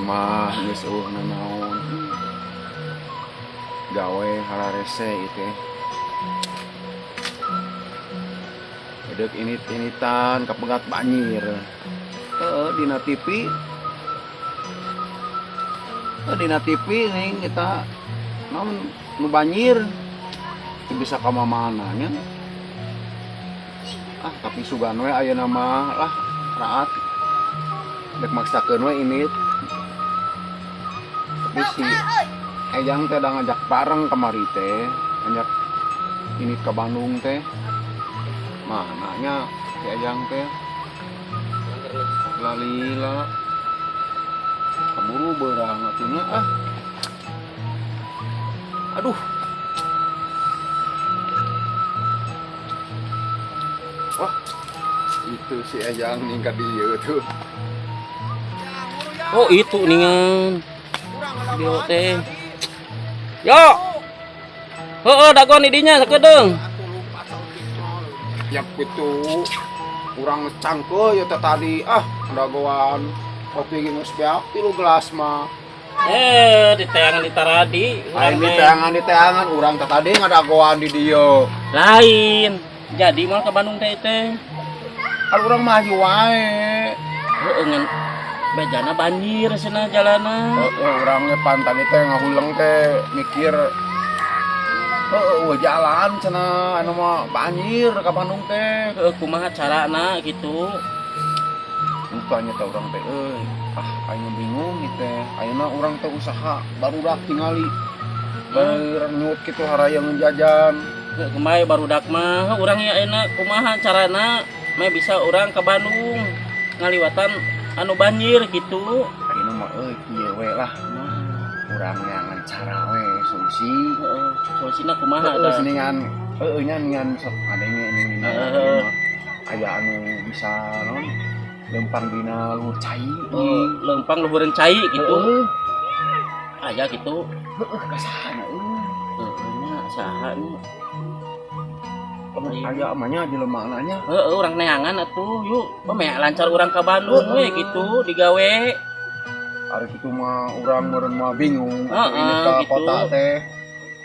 mah geus eueuhna naon. Gawe halarese itu. Edek init-initan kapegat banjir. Dina TV. Dina TV nih kita naon nu banjir. Bisa ka mana-mananya. Tapi sugan we aya nama lah raat. Dek maksakeun we init. Tapi si Ejang teh da ngajak bareng kamari teh, ngajak init ke Bandung teh. Mananya si Ejang teh lalila kaburu beurang atunya aduh wah itu si Ejang ningkat dia tuh. Oh itu ningan dia teh yo dagon idinya sakedeung ya gitu kurang cangke ya tadi dagoan kopi geus beak 3 gelas mah di teangan di taradi lain di teangan urang tadi ngadagoan di dieu lain jadi mal ke Bandung teh urang maju wae ngan bejana banjir cenah jalana urang ge pantai teh ngahuleng teh mikir jalan cenah anu mah banjir ka Bandung teh. Kumaha carana gitu. Bukannya teh urang teh aya bingung teh. Ayeuna urang teh usaha barudak tingali. Berenyut kitu harayang jajan. Kemae barudak mah urang ya ayeuna kumaha carana mah bisa urang ka Bandung ngaliwatan anu banjir gitu. Ayeuna mah kieu we lah. Urang nyangan cara we solusinya kumaha da seningan nyan sok adenge ini aya anu bisa non lempang dina luhur cai lempang luhureun cai gitu aya gitu kasahana nya saha nya aya amanya jelema nanya urang neangan atuh yuk meh lancar urang ka Bandung we gitu digawe ari kitu mah urang meureun mah bingung ini ka gitu. Kota teh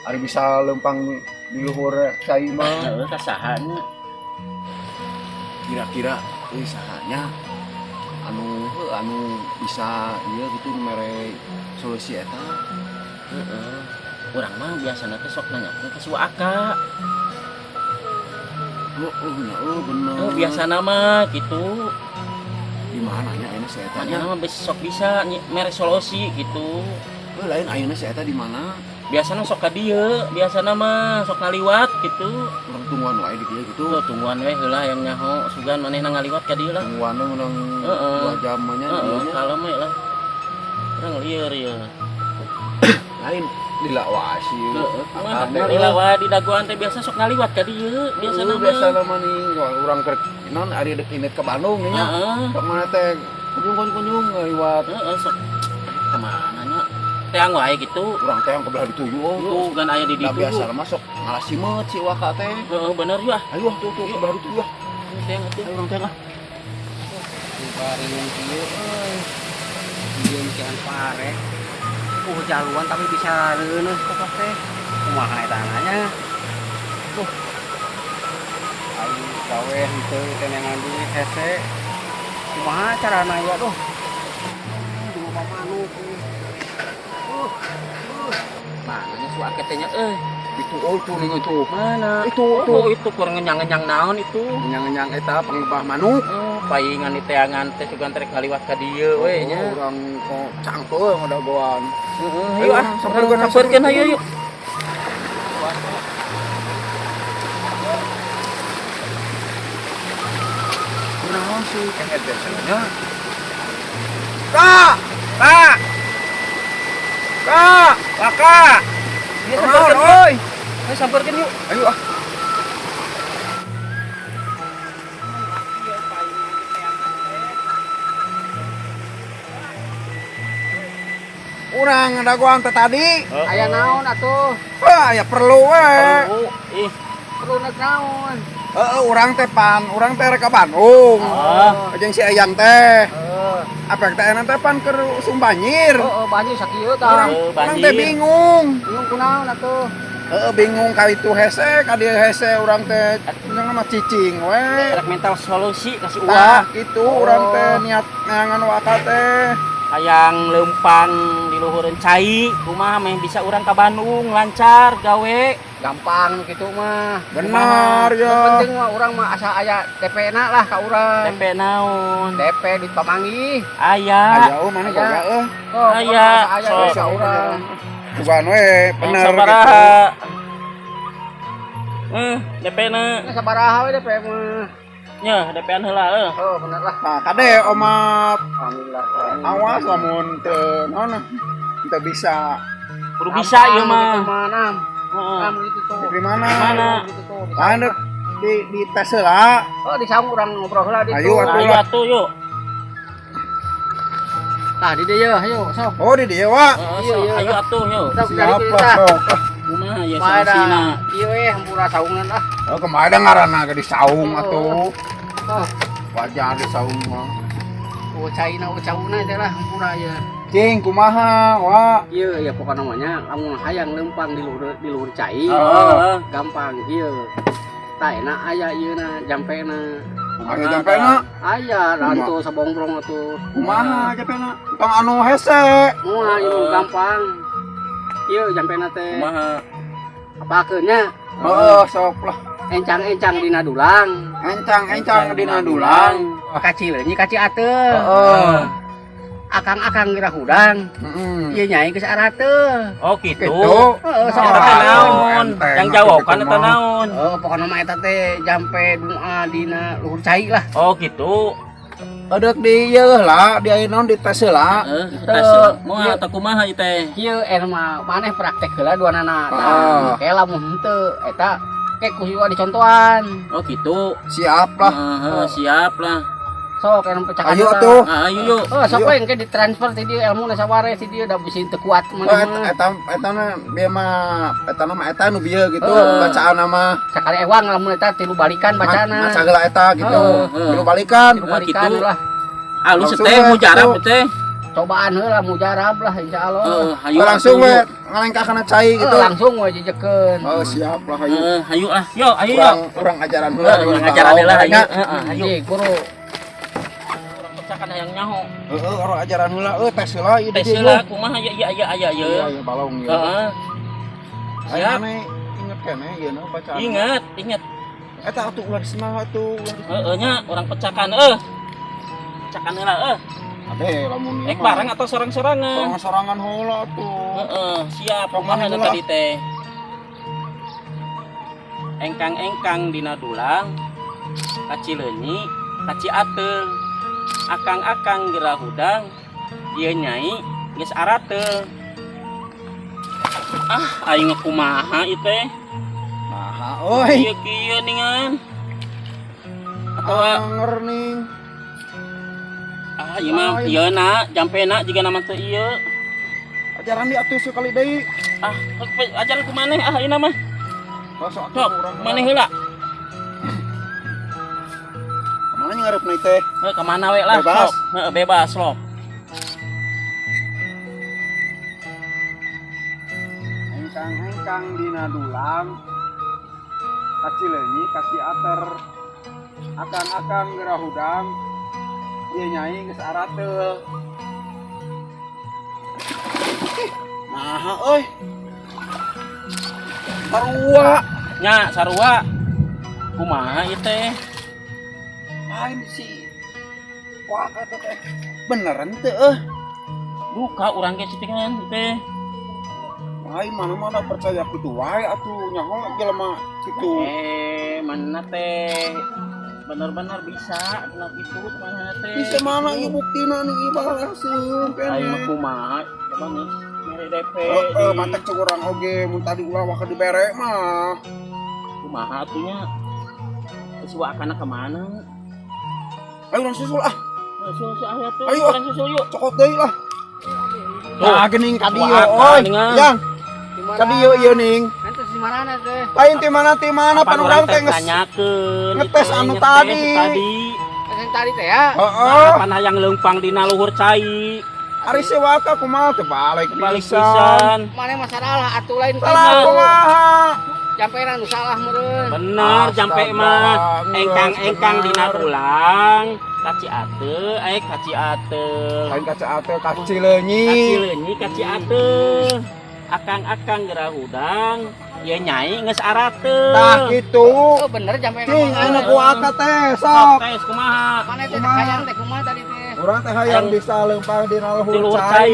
ari bisa lempang di luhur cai mah kasahana kira-kira sahanya anu bisa ieu gitu mere solusi eta urang mah biasana teh sok nanyakeun ka Suaka bener biasana mah gitu di mana nya ayeuna si eta nya mah besok bisa mere solusi gitu lain ayeuna si eta di mana biasana sok ka dieu biasana mah sok ngaliwat gitu urang tungguan wae di dieu gitu tungguan we heula yang nyaho sugan manehna ngaliwat ka dieu lah tungguan urang 2 jam nya kalem we lah urang lieur ieu lain lila wae sih lila wae di dagoan teh biasa sok ngaliwat ka dieu biasana mah nih urang keur non ari dek init ke Bandung nya kemana teh kunjung ngaliwat sok kemana nya teang wae gitu urang teh ke belah dituju tuh kan aya di ditu biasa mah sok ngalasimut si Waka teh bener ya ayo tuh ke belah dituju teang atuh urang teh bari yang kieu dieu can pare jaluan tapi bisa reuneuh kok teh kumaha eta nanya ayo gawe henteu teh nengan duit hese kumaha carana ya di rumah manuk mana Suaka teh nya itu tuh nih itu mana itu kurang ngenyang naon itu nyang eta panglebah manuk paingan di teangan teh sugan trek ngaliwat ka dieu we nya urang kok cangkeul ngadagoan ayo sampeurkeun ayo yuk kunaon sih kehet biasanya Kak ini sampeurkeun oi ayo sampeurkeun yuk ayo urang ngadagoan teh tadi aya naon atuh aya perlu we perlu naon urang teh rek ka Bandung jeung si Ayang teh Apa teh nanti pan ke Sumbanyir. Oh, banjir sakieu Orang tah. orang teh bingung. Bingung kunaon atuh? Bingung ka itu hese, ka dieu hese urang teh nya mah cicing we. Rek mental solusi kasih Tah uang. kitu urang teh niat ngangan waka teh. Hayang lempang di luhureun cai kumaha meh bisa urang ka Bandung lancar gawe. Gampang gitu mah. Benar Yang ya. penting mah urang mah asa aya DP-na lah ka urang. DP naon? DP di Pamangi. Aya. Aya mana Aya. boga Oh, Aya. aya Sok. ka urang. bukan we bener gitu. Sabaraha? DP na. Ini sabaraha we DP mah. Nya DP-an heula Oh, bener lah. Nah, kade omat Alhamdulillah. awas lamun teu naon teu bisa Kudu bisa ieu mah. Mana? Heeh. Kamu itu tuh. di mana? Mana? Gitu tuh. Anu di tes heula. Oh, di saung urang ngobrol heula di Ayo, tuh. atuh. Ayo atuh yuk. Tah di dieu ayo sok. Oh, di dieu wa. Iya, iya. Ayo atuh yuk. Sok dari Siap kita. lah sok. Kumaha ya Pada solusinya? ieu we hampura saungan lah. Oh, kemarin ngaranna ke di saung Oh. atuh. Oh, Wajar di saung mah. caina cauna teh lah hampura ya. Cing kumaha wa? Ieu ya pokoknya namanya lamun hayang lempang di luhur cai. Heeh. Gampang ieu. Tah enak aya ieuna jampena. Aya jampena. Aya rantu sabongbrong atuh. Kumaha jampena? Tong anu hese. Moal ieu gampang. Ieu jampena teh Kumaha? apakeunnya? Heeh, sok lah. Encang-encang dina dulang. Encang dina dulang. Kacileunyi kaci ateul. Heeh. Akang-akang gira hudang. Heeh. Ieu nyai geus arateuh. Oh gitu. Gitu. Heeh, Eta sok teh Ah, naon? enteng Yang atuh jawaban gitu eta mah. naon? Oh, pokoknya mah eta teh jampe doa dina luhur cai lah. Oh gitu. Adek di ieu lah, di aya naon di tes heula. Heeh, tes moal eta kumaha ieu teh? Ieu mah maneh praktek heula duanana. Ah. Tah, ke lamun henteu eta ke kudu dicontohan. Oh gitu. Siap lah. Heeh, siap lah. Sok anu pecakan. Ayo heula. atuh. Ah, ayo yuk. Oh, sok Ayo. we engke ditransfer ti dieu ilmu na sabare ti dieu da bisi teu kuat Oh, maneh mah. eta na bieu mah eta mah eta nu bieu gitu Oh. bacaan mah. Sakali ewang lamun eta tilu balikan bacana. Maca geula eta gitu. Oh. Tilu balikan. Tilu balikan gitu. lah. Alus Langsung teh we, mujarab gitu. teh. Cobaan heula mujarab lah insyaallah. Heeh, ayo Langsung atuh, we yuk. ngalengka kana cai gitu. Langsung we jejekeun. Oh, siap lah ayo. Ayo lah. Yo, ayo Kurang yuk. kurang ajaran heula. Heeh, ngajaran heula ayo. Heeh, ayo. Ayo guru. Pecakan hayang nyaho. Heeh, orang ajaran heula tes heula ieu Tes heula kumaha ya ya ya ya Iya, ya. iya balong ya. Heeh. Aya Siap. ane inget keneh ieu na bacaan. Ingat, ingat. Eta atuh ulah semangat tuh. Heeh nya orang pecakan Pecakan heula Ade lamun ieu Ek bareng atau sorang-sorangan? sorangan heula tuh. Heeh, siap. Kumaha Kumaha heula? tadi teh? Engkang-engkang dina dulang. Kacileunyi, kaci ateung. Akang-akang geura hudang. Ieu nyai geus arateuh. Ah, aing kumaha ieu teh? Nah, oi. Ieu kieu ningan. Atawa Anger nih. ieu mah ieu na, jampena jiga nama teu ieu. Ajaran diatur sekali deui. Ah, ajaran ku maneh ayeuna mah. Sok Sok, maneh heula. Mana ngarepna teh? Ka mana we lah, Bebas. sok. Heeh, bebas sok. Engkang-engkang dina dulang. Kacileunyi kaki ater. Akang-akang geura hudang. Ieu nyai geus arateuh. Nah, euy. Sarua. Nya sarua. Kumaha ieu teh? Lain si. Wah, kata teh. Beneran teu Buka urang ge citingan teh. Lain mana-mana percaya kitu wae atuh nyaho jelema kitu. Mana teh? Bener-bener bisa bener itu kumaha teh? Bisa mana ieu buktina nih ibahaseun Ayo mah keneh. kumaha? Coba nih, mere DP. Heeh, matek cek urang oge mun tadi ulah waka dibere mah. Kumaha atunya? Geus wakana ka mana? Ayo urang susul ah. Susul aya tuh. Ayo. Urang susul yuk. Cokot deui lah. Nah, geuning ka dieu Wah, oi. ningan. Yang ka dieu ieu ning. Ente si marana teh. Lain ti mana pan urang teh nanyakeun ngetes anu tadi. Ente yang tadi teh ya. Heeh. Panah yang lempang dina luhur cai. Ari sewaka kumaha teu balik Balik pisan. pisan. Mana masalah atuh lain Salah kayaknya. kumaha? Jamperan nu salah meureun. Bener, jampe mah Astaga, engkang dina bener. ulang. Kaci ate, kaci ate. Lain kaca ate kaci leunyi. Kaci leunyi, kaci ate. Akang-akang gerah udang, ya nyai geus arate. Tah kitu. Oh bener jamperan. Cing anu ku aka teh Sok sok. tes kumaha? Mana teh Kumaha? hayang teh kumaha tadi teh? Urang teh hayang bisa leumpang dina Di luhur luhur cai. cai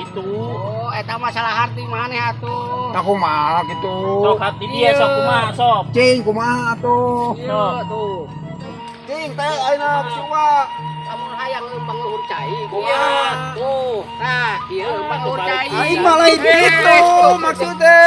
itu. Oh eta masalah harti maneh atuh. Tah kumaha kitu? Sok hati dia sok kumaha sok. Cing kumaha atuh? Iya tuh. Cing teh ayeuna suwa. Lamun hayang leumpang luhur cai. Iya. Tuh. Nah, ieu leumpang luhur cai. Aing mah lain kitu maksudnya.